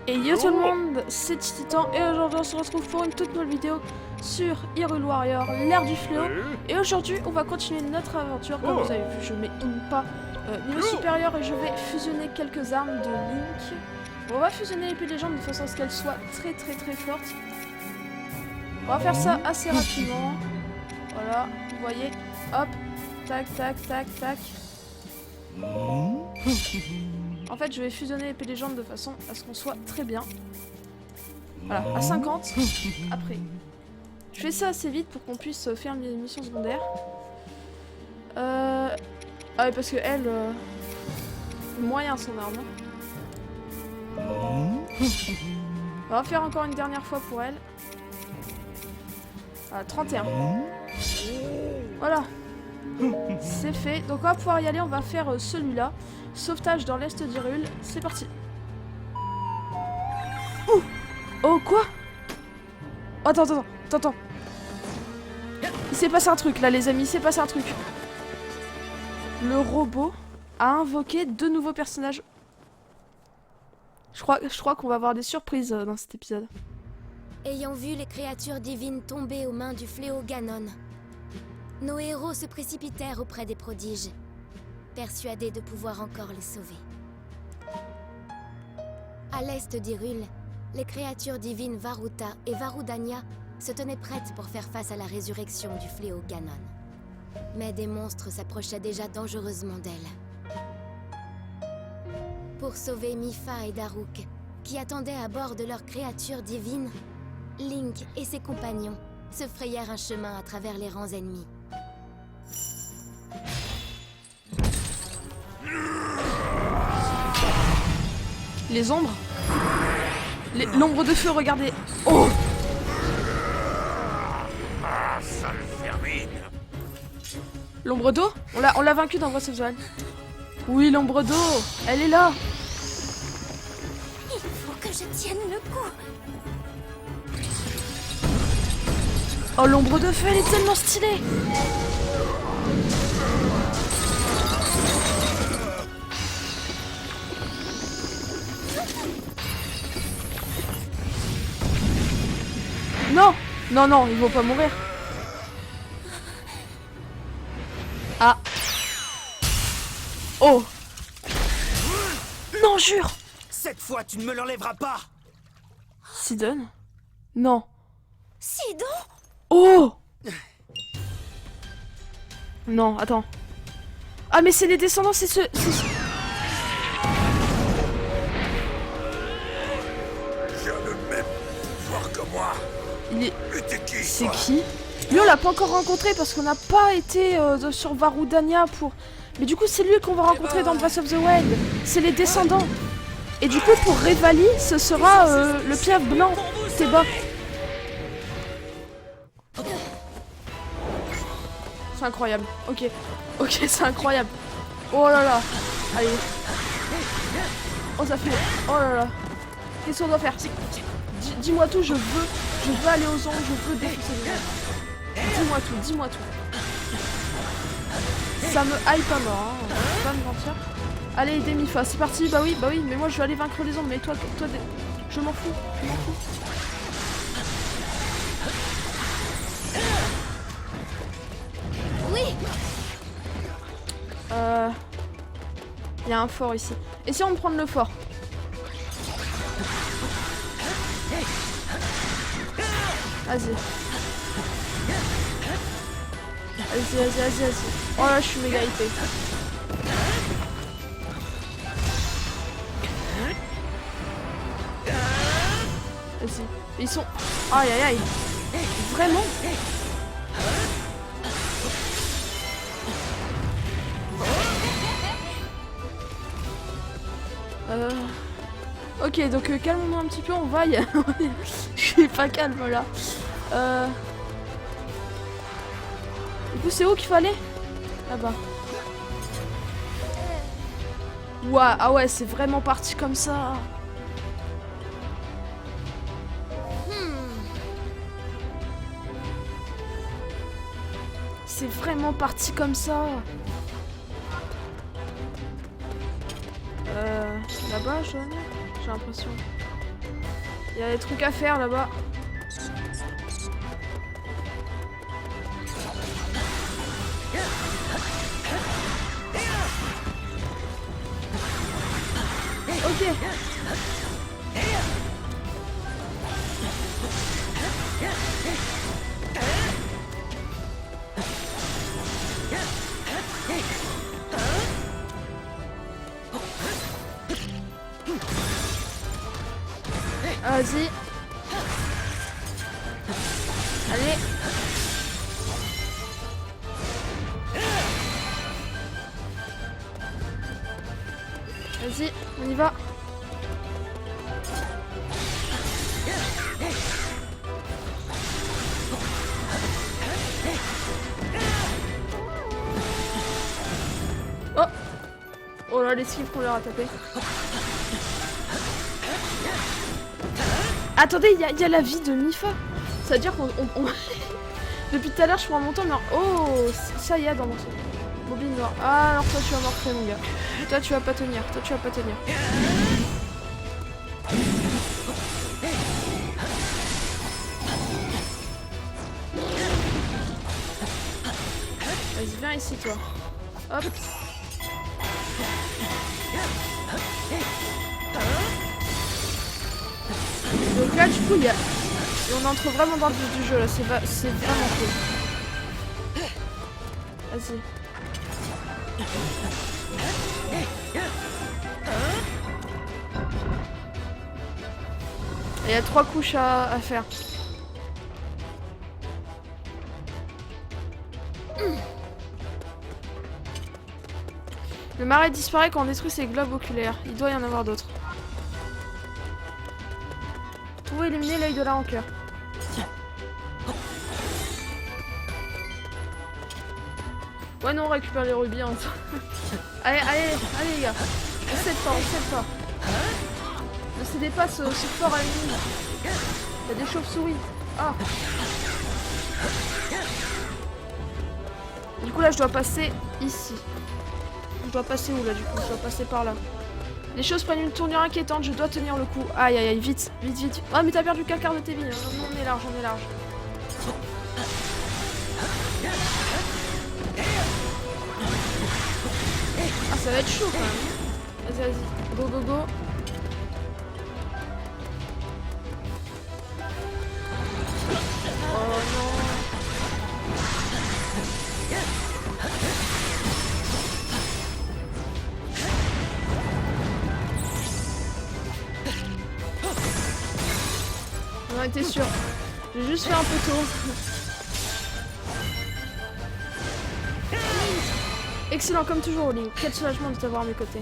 Et yo tout le monde, c'est Titan et aujourd'hui on se retrouve pour une toute nouvelle vidéo sur Hyrule Warrior, l'ère du fléau. Et aujourd'hui on va continuer notre aventure. Comme vous avez vu, je mets pas niveau supérieur et je vais fusionner quelques armes de Link. Bon, on va fusionner l'épée de légende de façon à ce qu'elle soit très forte. On va faire ça assez rapidement. Voilà, vous voyez, hop, tac. En fait, je vais fusionner l'épée de légende de façon à ce qu'on soit très bien. Voilà, à 50. Après, je fais ça assez vite pour qu'on puisse faire les missions secondaires. Ah ouais, parce que elle, moyen son arme. On va faire encore une dernière fois pour elle. Voilà, 31. Voilà. C'est fait. Donc on va pouvoir y aller. On va faire celui-là. Sauvetage dans l'est d'Hyrule. C'est parti. Ouh. Oh, quoi? Attends. Il s'est passé un truc là, les amis. Il s'est passé un truc. Le robot a invoqué deux nouveaux personnages. Je crois qu'on va avoir des surprises dans cet épisode. Ayant vu les créatures divines tomber aux mains du fléau Ganon, nos héros se précipitèrent auprès des prodiges, persuadés de pouvoir encore les sauver. À l'est d'Hyrule, les créatures divines Varuta et Varudania se tenaient prêtes pour faire face à la résurrection du fléau Ganon. Mais des monstres s'approchaient déjà dangereusement d'elles. Pour sauver Mipha et Daruk, qui attendaient à bord de leurs créatures divines, Link et ses compagnons se frayèrent un chemin à travers les rangs ennemis. Les ombres. L'ombre de feu, regardez. Oh! L'ombre d'eau? On l'a vaincu dans Breath of the Wild. Oui, l'ombre d'eau. Elle est là. Il faut que je tienne le coup. Oh, l'ombre de feu, elle est tellement stylée. Non, ils vont pas mourir. Ah. Oh. Non, jure. Cette fois, tu ne me l'enlèveras pas. Sidon? Non. Sidon? Oh. Non, attends. Ah, mais c'est les descendants, c'est ce... J'ai le même pouvoir que moi. Il est... Mais t'es qui? C'est qui? Lui, on l'a pas encore rencontré parce qu'on n'a pas été sur Varudania pour... Mais du coup, c'est lui qu'on va rencontrer dans Breath of the Wild. C'est les descendants. Et du coup, pour Revali, ce sera le piaf blanc. Teba. C'est incroyable. Ok, c'est incroyable. Oh là là. Allez. Oh, ça fait... Oh là là. Qu'est-ce qu'on doit faire? Dis-moi tout, je veux aller aux anges, je veux défoncer les anges. Dis-moi tout. Ça me hype à mort, hein. Faut pas me mentir. Allez, aider Mipha, c'est parti. Bah oui, mais moi je vais aller vaincre les ombres, mais toi, je m'en fous. Oui. Il y a un fort ici. Essayons de prendre le fort. Vas-y. Oh là, je suis méga hypé. Vas-y. Ils sont... Aïe. Vraiment? Ok, donc calmons-nous un petit peu, on va y... Je suis pas calme là. Du coup, c'est où qu'il faut aller? Là-bas. Ouah, ah ouais, c'est vraiment parti comme ça. C'est vraiment parti comme ça. Là-bas, j'ai l'impression. Il y a des trucs à faire là-bas. Ok. Vas-y. Allez. Vas-y, on y va. Oh. Oh là, l'esquive qu'on leur a tapé. Attendez, il y a la vie de Mipha. Ça veut dire qu'on... Depuis tout à l'heure, je prends mon temps, mais... Oh, ça y est, dans mon son. Mobile noir. Ah, alors toi, tu vas morfler, mon gars. Toi, tu vas pas tenir. Toi, tu vas pas tenir. Vas-y, viens ici, toi. Hop. Donc là, du coup, il y a... on entre vraiment dans le vif du jeu, là. C'est vraiment cool. Vas-y. Il y a 3 couches à faire. Le marais disparaît quand on détruit ses globes oculaires. Il doit y en avoir d'autres. Tout éliminer l'œil de la rancœur. Ouais non, on récupère les rubis. Hein. allez les gars. On cède pas. Ne cédez pas ce fort à l'ennemi. Il y a des chauves-souris. Ah. Du coup là je dois passer ici. Je dois passer où là du coup? Je dois passer par là. Les choses prennent une tournure inquiétante, je dois tenir le coup. Aïe aïe aïe, vite. Ah mais t'as perdu 4 quarts de tes vies. Non, on est large. Ah ça va être chaud quand même. Vas-y. Go. Oh non. On était sûr. J'ai juste fait un peu tôt. Excellent comme toujours, Oli. Quel soulagement de t'avoir à mes côtés.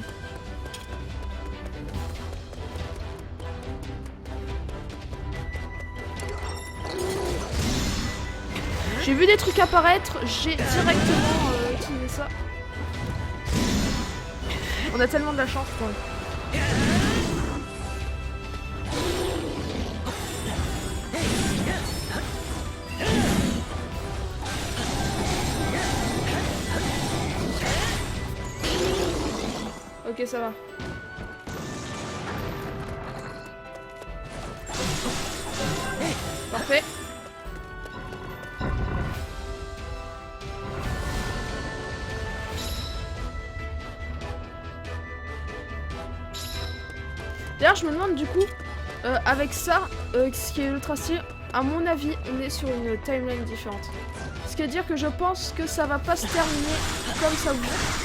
J'ai vu des trucs apparaître, j'ai directement utilisé ça. On a tellement de la chance quand même. Ok, ça va. Parfait. D'ailleurs, je me demande du coup, avec ça, ce qui est ultra stylé, à mon avis, on est sur une timeline différente. Ce qui veut dire que je pense que ça va pas se terminer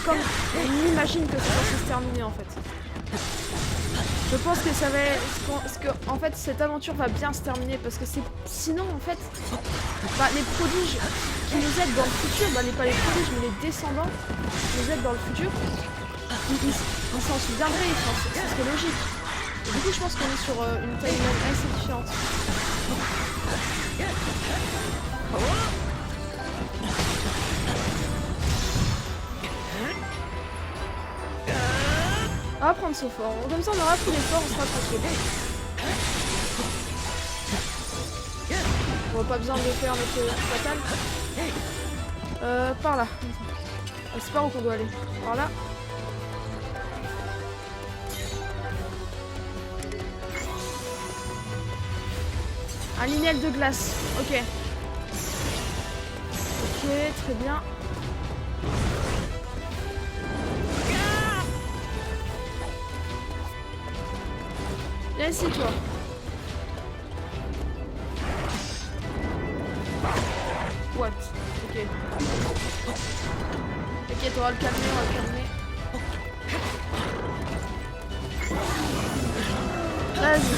comme on imagine que ça va se terminer en fait. Je pense que ça va, en fait, cette aventure va bien se terminer parce que sinon en fait, les prodiges qui nous aident dans le futur, pas les prodiges mais les descendants qui nous aident dans le futur, ils s'en souviendraient, ce serait logique. Et du coup, je pense qu'on est sur une timeline assez différente. On va prendre ce fort. Comme ça, on aura pris les forts, on sera tranquille. On n'a pas besoin de faire notre fatal. Par là. C'est par où qu'on doit aller? Par là. Un linéal de glace. Ok. Ok, très bien. Viens ici, toi. What? Ok. Ok, on va le calmer, on va le calmer. Vas-y.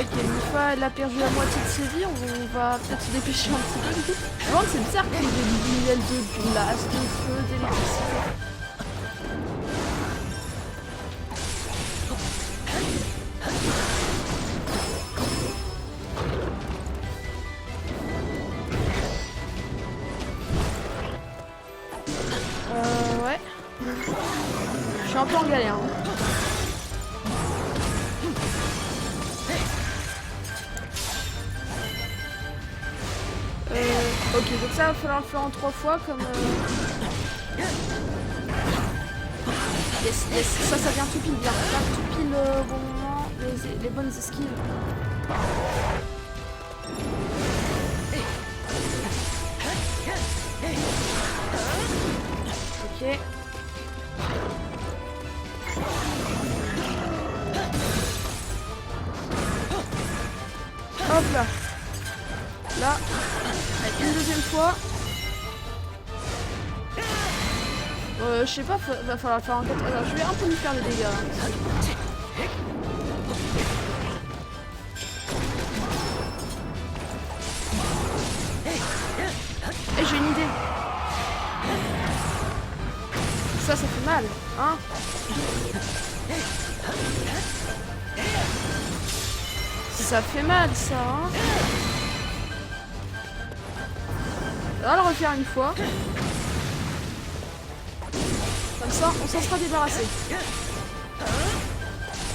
Ok, Mifa, elle a perdu la moitié de ses vies. On va peut-être se dépêcher un petit peu du coup. Par contre, c'est bizarre qu'il y ait des lumières de glace, de feu, d'électricité. Ouais. Je suis un peu en galère. Hein. Ok, donc ça va falloir le faire en 3 fois comme... Yes, yes, ça vient tout pile bien. Ça vient tout pile au bon moment, les bonnes esquives. Ok. Hop là. Là. Allez, une deuxième fois. Je sais pas, va falloir le faire en 4. Alors je vais un peu lui faire des dégâts. Et j'ai une idée. Ça fait mal, hein. Ça fait mal, ça, hein. On va le refaire une fois. Comme ça, on s'en sera débarrassé.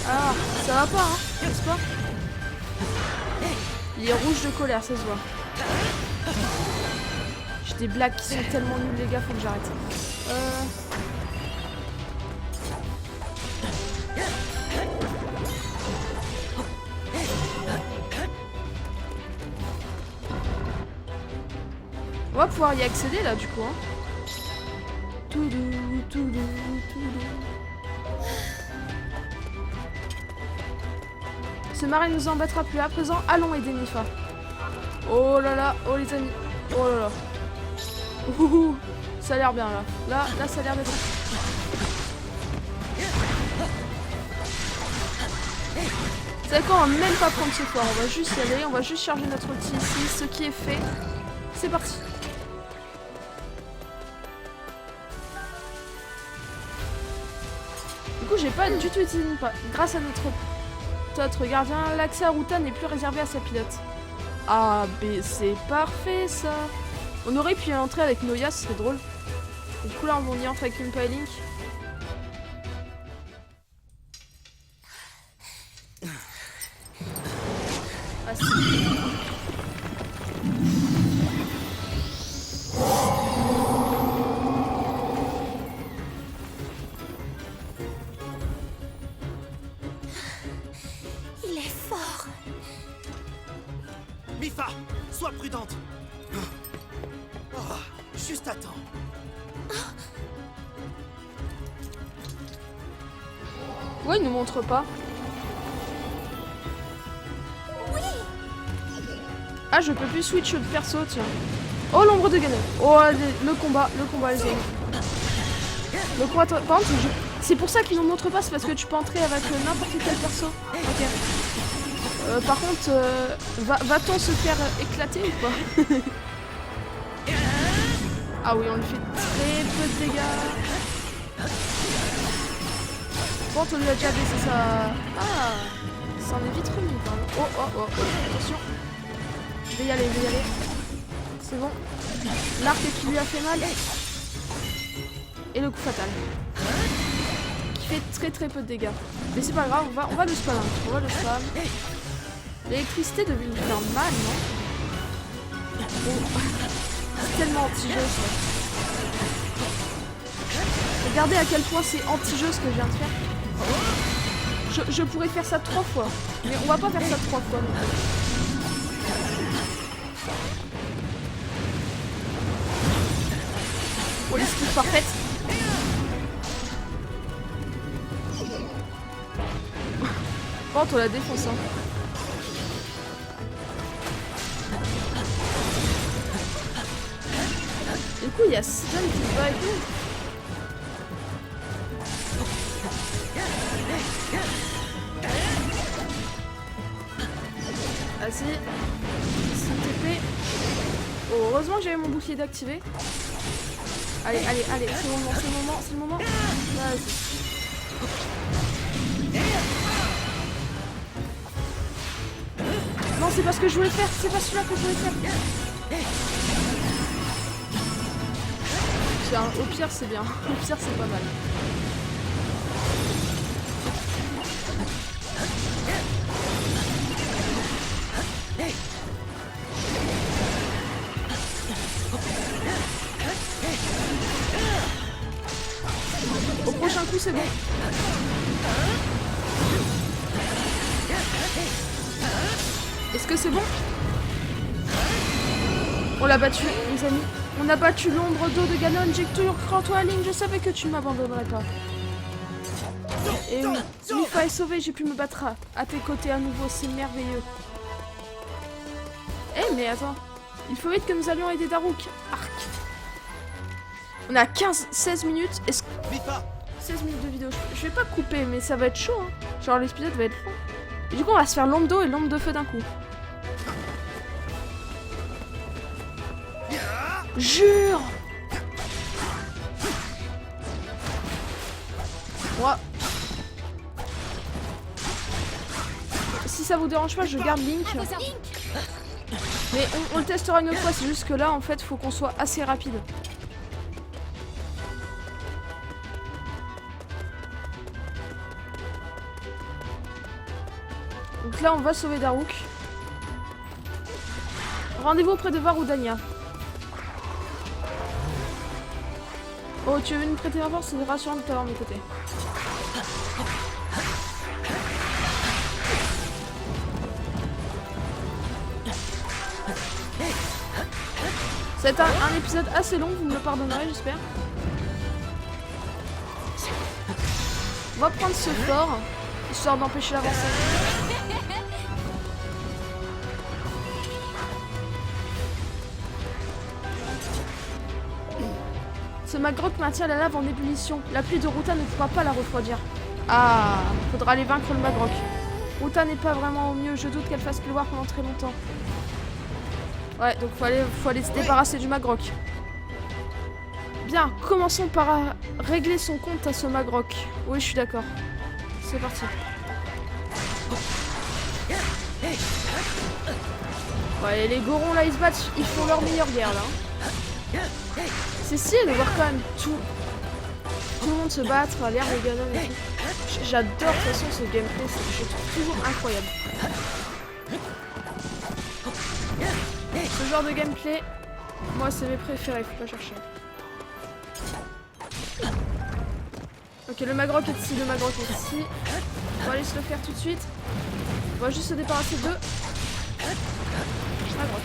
Ah, ça va pas, hein, n'est-ce pas? Il est rouge de colère, ça se voit. J'ai des blagues qui sont tellement nulles, les gars, faut que j'arrête. On va pouvoir y accéder là du coup. Hein. Ce marin ne nous embêtera plus à présent. Allons aider Mifa. Oh là là, oh les amis. Oh là là. Ouhou. Ça a l'air bien là. Là ça a l'air d'être... Vous savez quoi, on va même pas prendre ce fort. On va juste y aller, on va juste charger notre ulti ici. Ce qui est fait. C'est parti. Du coup, j'ai pas du tout utilisé une pas. Grâce à notre gardien, l'accès à Ruta n'est plus réservé à sa pilote. Ah, mais c'est parfait ça. On aurait pu y entrer avec Noya, ce serait drôle. Du coup, là, on y entre avec Impa et Link. Ah, si. Mifa, sois prudente. Oh, juste à temps. Pourquoi il nous montre pas? Oui. Ah, je peux plus switch de perso, tiens. Oh, l'ombre de Ganon. Oh, le combat, les amis. Le combat, par contre, c'est pour ça qu'ils nous montrent pas, c'est parce que tu peux entrer avec n'importe quel perso. Ok. Par contre, va-t-on se faire éclater ou pas? Ah oui, on lui fait très peu de dégâts. Bon, on lui a déjà baissé sa... Ah, ça en est vite remis. Oh, attention. Je vais y aller. C'est bon. L'arc qui lui a fait mal. Et le coup fatal. Qui fait très peu de dégâts. Mais c'est pas grave, on va le spam. L'électricité devait lui faire mal, non? Bon. C'est tellement anti-jeu, ça. Regardez à quel point c'est anti-jeu ce que je viens de faire. Je pourrais faire ça 3 fois. Mais on va pas faire ça 3 fois non plus. Oh, l'esquive parfaite. Par contre, on la défonce, hein. Du coup, il y a Sidon qui se bat avec nous. Vas-y. S'il te plaît. Oh, heureusement que j'avais mon bouclier d'activer. Allez, allez, allez, c'est le moment, c'est le moment, c'est le moment. Vas-y. Non, c'est pas ce que je voulais faire, c'est pas celui-là que je voulais faire. Tiens, au pire, c'est bien. Au pire, c'est pas mal. Au prochain coup, c'est bon. Est-ce que c'est bon? On l'a battu, les amis. On a battu l'ombre d'eau de Ganon. J'ai toujours cru en toi, Link. Je savais que tu ne m'abandonnerais pas. Et oui, Mipha est sauvée. J'ai pu me battre à tes côtés à nouveau. C'est merveilleux. Eh, mais attends. Il faut vite que nous allions aider Daruk. Arc. On a 16 minutes. Est-ce que... 16 minutes de vidéo. Je vais pas couper, mais ça va être chaud. Hein. Genre, l'épisode va être long. Et du coup, on va se faire l'ombre d'eau et l'ombre de feu d'un coup. Jure! Moi. Si ça vous dérange pas, je garde Link. Mais on le testera une autre fois, c'est juste que là, en fait, faut qu'on soit assez rapide. Donc là, on va sauver Daruk. Rendez-vous auprès de Varudania. Oh, tu veux me prêter ma force? C'est rassurant de t'avoir à mes côtés. C'est un épisode assez long, vous me le pardonnerez, j'espère. On va prendre ce fort, histoire d'empêcher l'avancée. Ce Magrok maintient la lave en ébullition. La pluie de Ruta ne pourra pas la refroidir. Ah, faudra aller vaincre le Magrok. Ruta n'est pas vraiment au mieux, je doute qu'elle fasse pleuvoir pendant très longtemps. Ouais, donc faut aller se débarrasser du Magrok. Bien, commençons par régler son compte à ce Magrok. Oui, je suis d'accord. C'est parti. Ouais, les Gorons là, ils se battent, ils font leur meilleure guerre là. C'est stylé de voir quand même tout le monde se battre, l'air des Ganon et tout. J'adore de toute façon ce gameplay, je trouve toujours incroyable. Ce genre de gameplay, moi c'est mes préférés, faut pas chercher. Ok, le Magrok est ici, le Magrok est ici. On va aller se le faire tout de suite. On va juste se débarrasser de Magrok.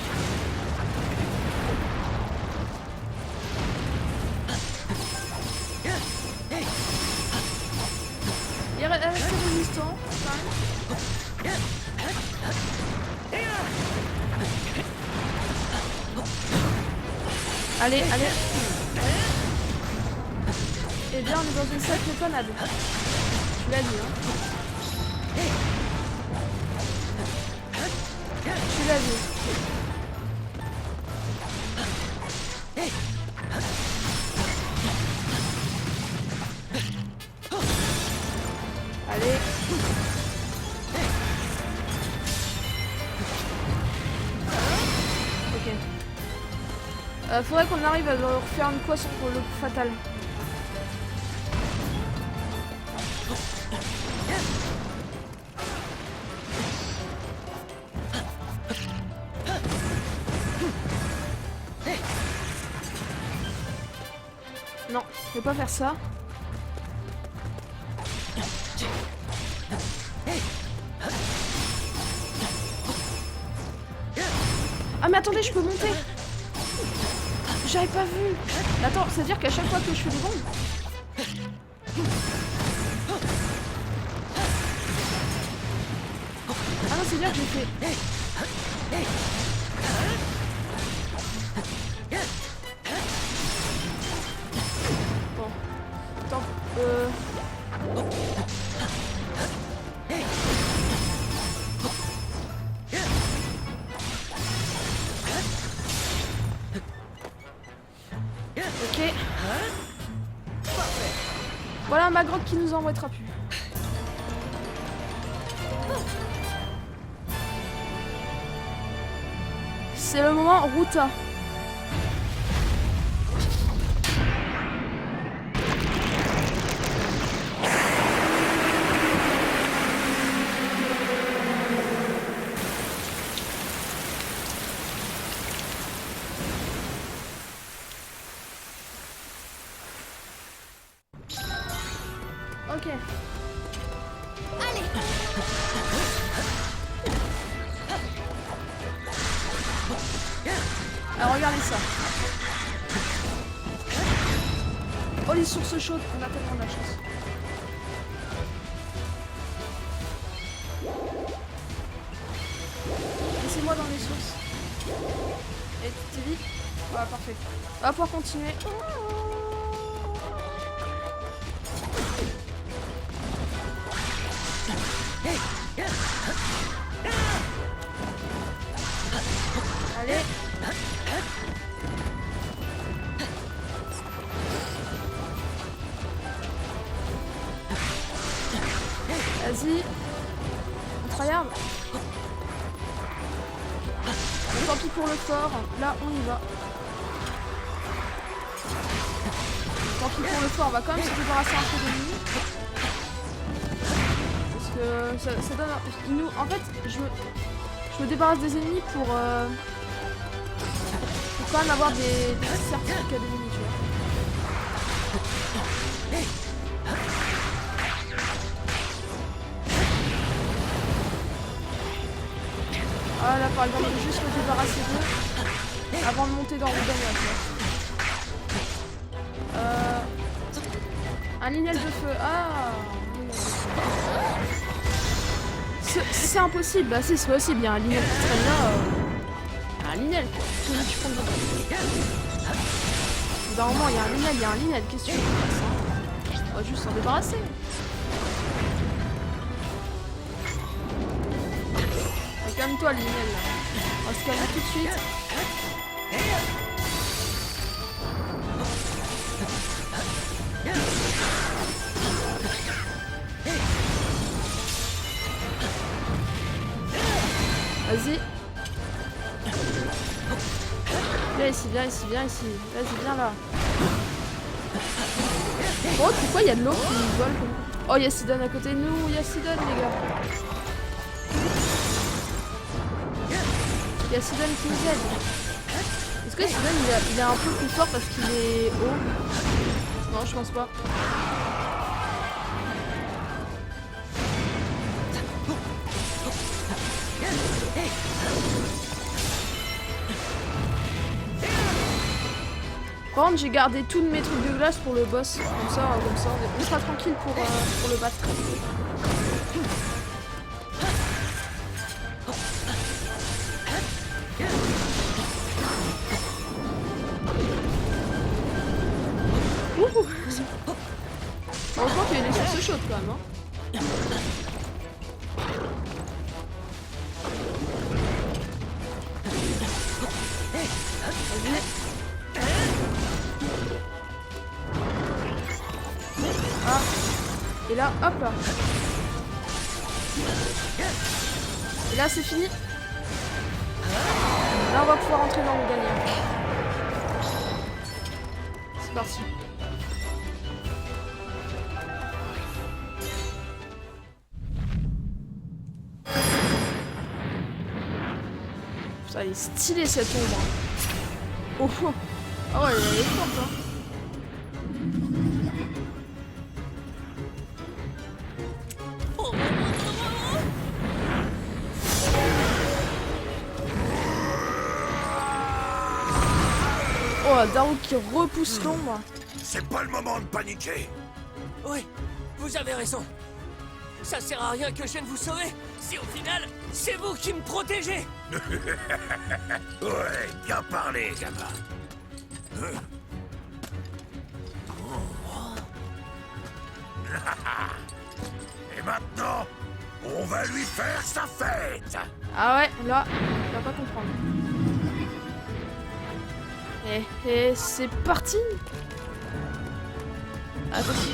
Il est assez résistant, quand même. Allez, allez. Eh bien, on est dans une sacrée panade. Tu l'as dit, hein. Tu l'as dit. Allez. Ok. Faudrait qu'on arrive à leur faire une poisson pour le coup fatal. Non, je vais pas faire ça. mais attendez, je peux monter. J'avais pas vu. Attends, ça veut dire qu'à chaque fois que je fais des bombes... Ah non, c'est dire que j'ai fait... Bon. Attends, Ok. Voilà un Magrok qui nous embêtera plus. C'est le moment Ruta. Ok. Allez. Alors regardez ça. Oh les sources chaudes, on a tellement de la chance. Laissez-moi dans les sources. Et tu t'es dit? Voilà, parfait. On va pouvoir continuer. Allez. Vas-y. On tryhard. Tant pis pour le fort. Là, on y va. Tant pis pour le fort. On va quand même se débarrasser un peu d'ennemis. Parce que ça donne... En fait, je me débarrasse des ennemis pour quand même avoir des certificats d'ennemis, tu vois. Ah là par exemple, je vais juste me débarrasser d'eux avant de monter dans le gagnant, tu vois. Un lignel de feu. Ah, c'est impossible. Bah si, c'est possible. Il y a un lignel qui traîne là. Un lignel. Tu prends d'un moment, il y a un lignel. Qu'est-ce que tu veux faire ça? On va juste s'en débarrasser. Calme-toi, le lignel. On va se calmer tout de suite. Vas-y. Viens ici, viens ici, viens ici. Vas-y, viens là. Oh, pourquoi il y a de l'eau qui nous vole comme... Oh, il y a Sidon à côté de nous. Il y a Sidon, les gars. Il y a Sidon qui nous aide. Est-ce que Sidon il est un peu plus fort parce qu'il est haut? Non, je pense pas. Par contre, j'ai gardé tous mes trucs de glace pour le boss. Comme ça, on sera tranquille pour le battre. Ouh. Heureusement qu'il y a des sources chaudes quand même. Hein. Vas-y. Ah. Et là, hop là. Et là, c'est fini. Là, on va pouvoir entrer dans le gagnant. C'est parti. Ça, elle est stylée cette ombre. Oh, oh. Ah ouais, elle est forte, hein. Oh, Daru qui repousse l'ombre. C'est pas le moment de paniquer. Oui, vous avez raison. Ça sert à rien que je vienne vous sauver, si au final, c'est vous qui me protégez. Ouais, bien parlé, gamin. Et maintenant, on va lui faire sa fête. Ah ouais, là, il va pas comprendre. Et c'est parti. Attention.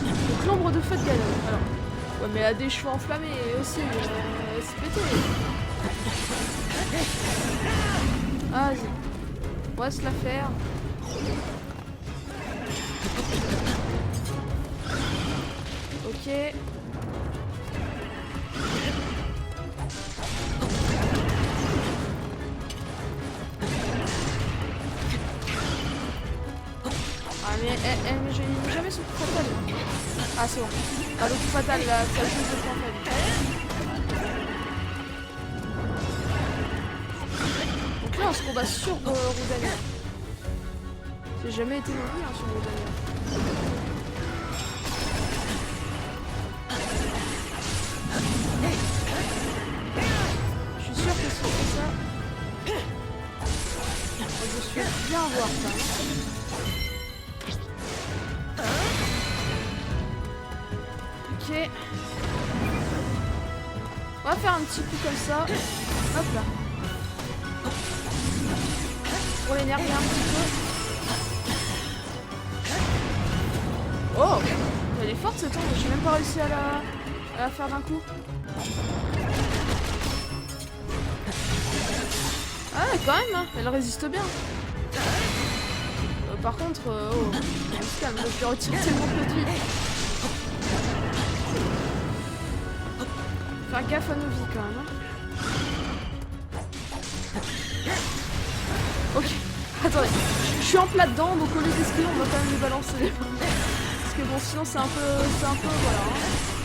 Donc l'ombre de feu de Ganon. Alors, ouais, mais elle a des cheveux enflammés et aussi, c'est pété. Vas-y. On va se la faire. Ok. Ah mais j'ai jamais son coup fatal. Ah c'est bon. Ah le coup fatal là, ça joue de point faible. Donc là on se combat sur Rodania. J'ai jamais été non plus hein, sur Rodania. Je suis sûr que si on fait ça, je suis bien voir ça. Ok. On va faire un petit coup comme ça. Hop là. Pour l'énerver un petit peu. Oh! Elle est forte cette ombre, j'ai même pas réussi à la faire d'un coup. Ah ouais, quand même, hein. Elle résiste bien. Par contre, oh, on se calme, je lui retire tellement peu de vie. Faire gaffe à nos vies quand même. Hein. Ok, attendez, je suis en plat dedans, donc au lieu d'esquiver, on va quand même lui balancer les mains. Parce que bon, sinon c'est un peu, voilà. Hein.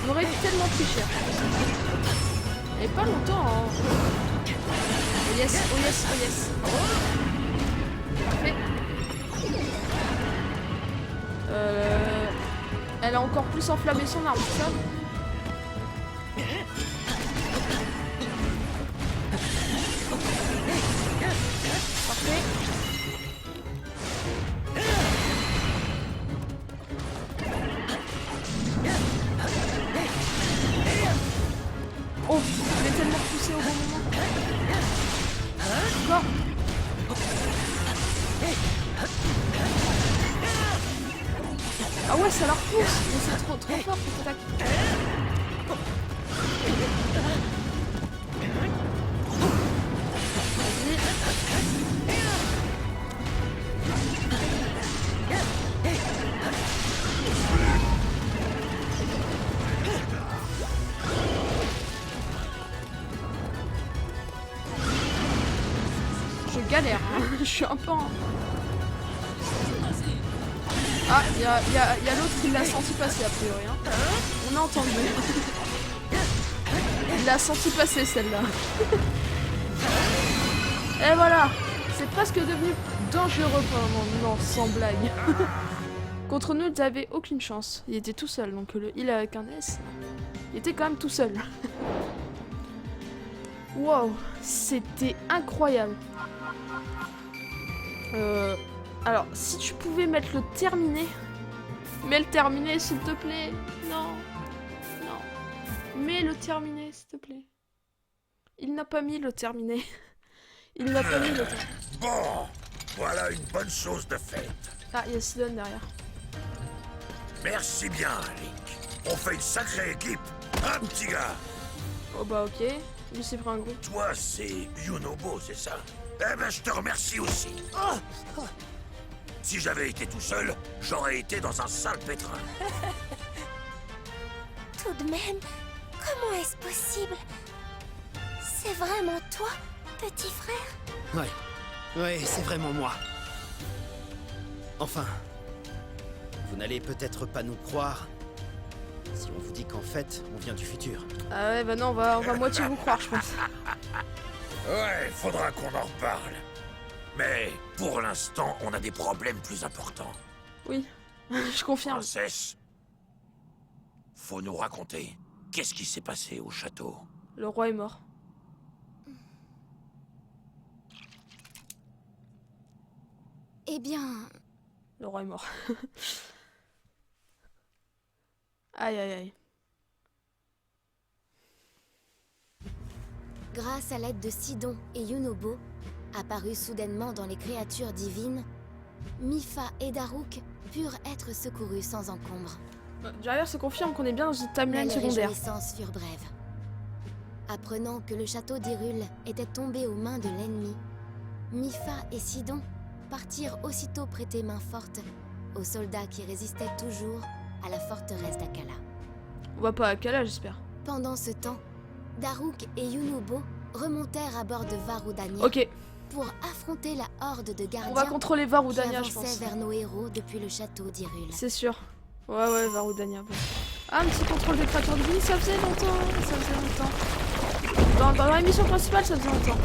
On aurait tellement pris cher. Et pas longtemps, hein. Oh yes, oh yes, oh yes. Parfait. Elle a encore plus enflammé son arme, c'est ça? Parfait. Oh, je l'ai tellement poussé au bon moment. Encore. Ah ouais, ça la repousse. Mais c'est trop fort cette attaque. Vas-y. Je galère, hein. Je suis un peu en... Ah, il y a l'autre qui l'a senti passer a priori. Hein. On a entendu. Il l'a senti passer celle-là. Et voilà. C'est presque devenu dangereux pour le moment. Non, sans blague. Contre nous, il n'avait aucune chance. Il était tout seul. Donc le il avec un S, il était quand même tout seul. Wow, c'était incroyable. Alors, si tu pouvais mettre le terminé, mets le terminé s'il te plaît. Non, non, mets le terminé s'il te plaît. Il n'a pas mis le terminé. Il n'a pas mis le terminé. Bon, voilà une bonne chose de faite. Ah, il y a Sidon derrière. Merci bien, Link. On fait une sacrée équipe. Un petit gars. Oh bah ok, lui s'est pris un gros. Toi, c'est Yunobo, c'est ça? Eh ben, je te remercie aussi. Si j'avais été tout seul, j'aurais été dans un sale pétrin. Tout de même, comment est-ce possible? C'est vraiment toi, petit frère? Ouais, c'est vraiment moi. Enfin, vous n'allez peut-être pas nous croire si on vous dit qu'en fait, on vient du futur. Ah ouais, bah non, on va moitié vous croire, je pense. Ouais, faudra qu'on en reparle. Mais pour l'instant, on a des problèmes plus importants. Oui, je confirme. Princesse, faut nous raconter. Qu'est-ce qui s'est passé au château? Le roi est mort. Eh bien, Le roi est mort. Aïe aïe aïe. grâce à l'aide de Sidon et Yunobo, apparus soudainement dans les créatures divines, Mipha et Daruk purent être secourus sans encombre. Derrière se confirme qu'on est bien dans une Mais timeline les secondaire. réjouissances furent brèves. Apprenant que le château d'Hyrule était tombé aux mains de l'ennemi, Mipha et Sidon partirent aussitôt prêter main forte aux soldats qui résistaient toujours à la forteresse d'Akala. On va pas à Kala, j'espère. Pendant ce temps, Daruk et Yunobo remontèrent à bord de Varudania Ok, pour affronter la horde de on va gardiens contrôler qui Varudania, je avançait pense. vers nos héros depuis le château d'Hyrule. C'est sûr. Ouais, Varudania. Bon. Ah, un petit contrôle des créatures de vie, ça faisait longtemps. Ça faisait longtemps. Dans la mission principale, ça faisait longtemps.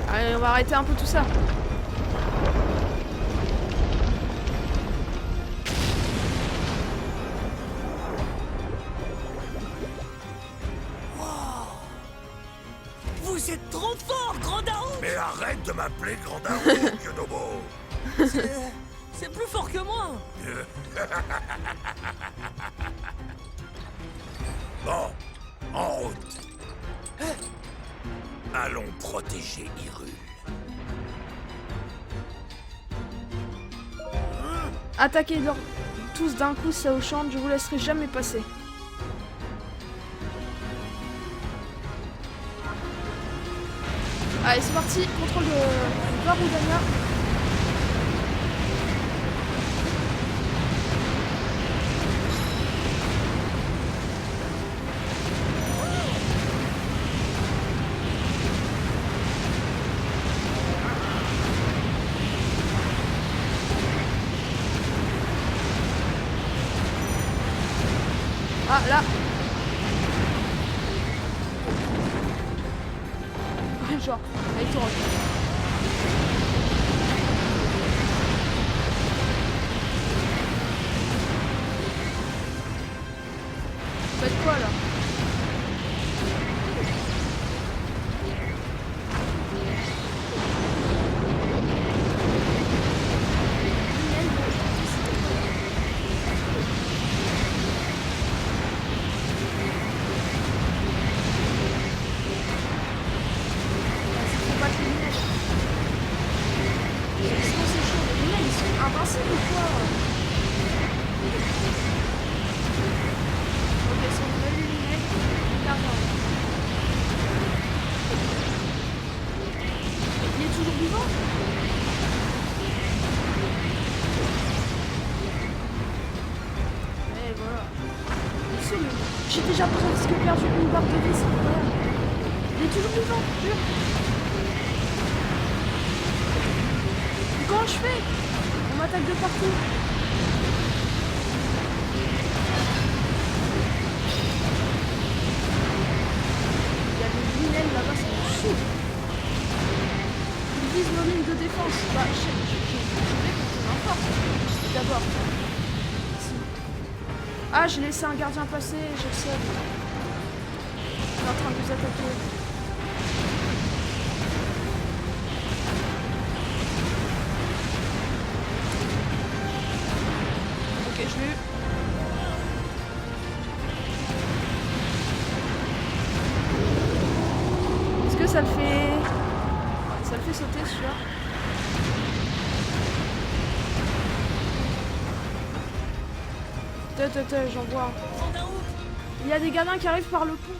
Allez, on va arrêter un peu tout ça. Vous êtes trop fort, Grand Daron. Mais arrête de m'appeler Grand Daron, Yonobo. C'est plus fort que moi. Bon, en route. Allons protéger Hyrule. Attaquez-leur tous d'un coup, ça au champ, je vous laisserai jamais passer. Allez, c'est parti, contrôle de Varudania. Ah, là. Genre, avec toi. Faites quoi là? Invincible ou quoi? Ok, si on veut éliminer, regarde. Il est toujours vivant? Et voilà. Monsieur, j'ai déjà presque perdu une barre de vie, c'est incroyable. Il est toujours vivant, jure. Comment je fais? On m'attaque de partout. Il y a des minelles là-bas, ça me saoule. Ils visent nos lignes de défense. Bah, je vais continuer en force. D'abord. Ah, j'ai laissé un gardien passer, je le sais. Il est en train de nous attaquer. Ok, je l'ai eu. Est-ce que ça le fait... Ouais, ça le fait sauter, celui-là. J'en vois. Grand Daron. Il y a des gamins qui arrivent par le pont.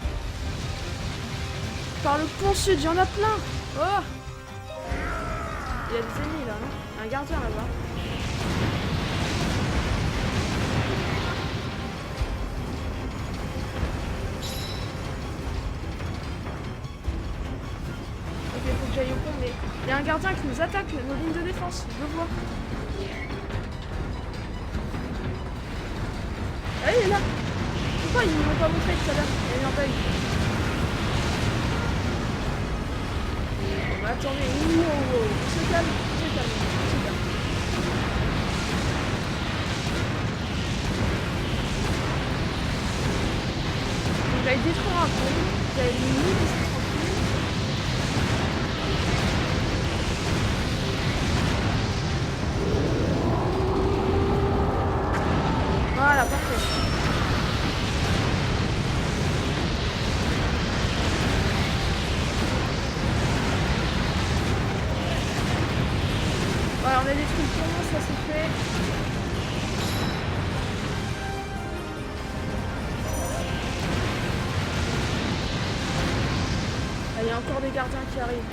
Par le pont sud, il y en a plein. Oh! Il y a des ennemis là, non? Il y a un gardien là-bas. Ok, faut que j'aille au pont, mais il y a un gardien qui nous attaque nos lignes de défense, je le vois. Ah, il est là. fois, ils ne m'ont pas montré tout à l'heure. Il y a eu un bug. Bon, bah, attendez. Wow. On se calme. J'allais détruire un pont. J'allais limiter laisser tranquille. Voilà, parfait. Voilà, on a détruit le pont, ça c'est fait. Ah, il y a encore des gardiens qui arrivent.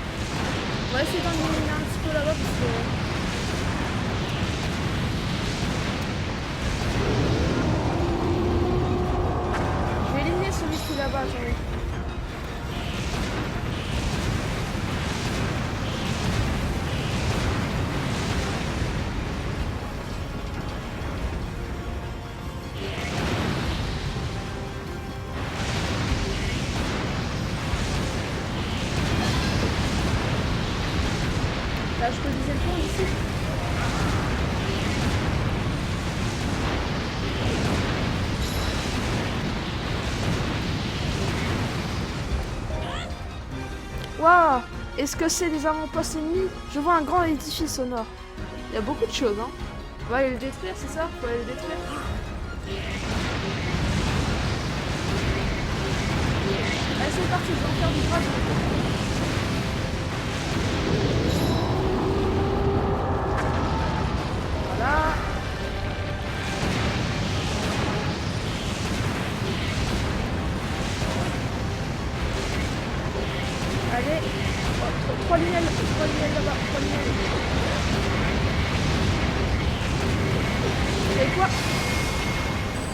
On va essayer d'en éliminer un petit peu là-bas parce que... Je vais éliminer celui qui est là-bas, attendez. Là, je relisais le pont ici. Waouh! Est-ce que c'est des avant-postes ennemis? Je vois un grand édifice au nord. Il y a beaucoup de choses, hein. On va aller le détruire, c'est ça? Faut aller le détruire. Allez, c'est parti, je vais en faire du droit. Voilà. Allez. Oh, 3 lumières là-bas, 3 lumières. Vous savez quoi?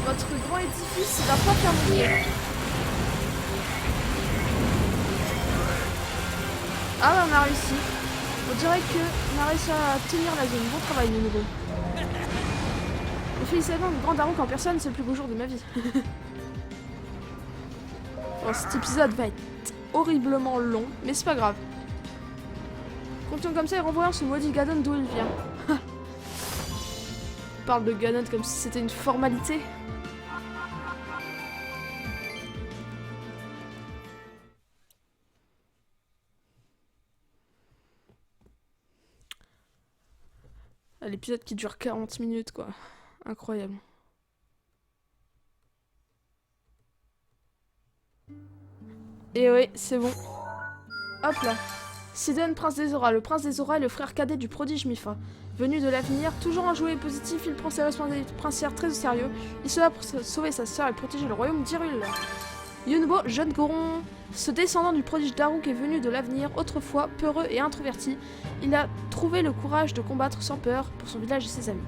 Votre grand édifice va pas faire mourir. Ah ouais, on a réussi. On dirait qu'on a réussi à tenir la zone. Bon travail, nous nouveaux. Félicitations, le grand Daruk en personne, c'est le plus beau jour de ma vie. Bon, cet épisode va être horriblement long, mais c'est pas grave. Continuons comme ça et renvoyons ce maudit Ganon d'où il vient. On parle de Ganon comme si c'était une formalité. L'épisode qui dure 40 minutes, quoi. Incroyable. Et oui, c'est bon. Hop là. Sidon, prince des Auras. Le prince des Auras est le frère cadet du prodige Mipha. Venu de l'avenir, toujours enjoué et positif, il prend ses responsabilités princières très au sérieux. Il se bat pour sauver sa sœur et protéger le royaume d'Hyrule. Yunbo, jeune Goron, ce descendant du prodige Daruk est venu de l'avenir, autrefois peureux et introverti. Il a trouvé le courage de combattre sans peur pour son village et ses amis.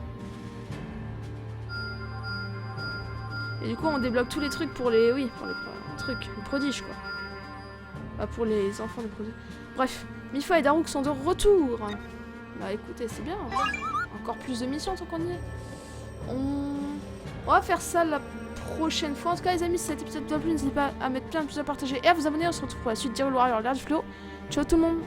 Et du coup, on débloque tous les trucs pour les... Oui, pour les trucs, le prodige, quoi. Bah, pour les enfants de prodige. Bref, Mipha et Daruk sont de retour. Bah écoutez, c'est bien. Encore plus de missions tant qu'on y est. On va faire ça la prochaine fois. En tout cas, les amis, si cet épisode vous a plu, n'hésitez pas à mettre plein de pouces à partager et à vous abonner. On se retrouve pour la suite d'Hyrule Warriors, l'ère du fléau. Ciao tout le monde.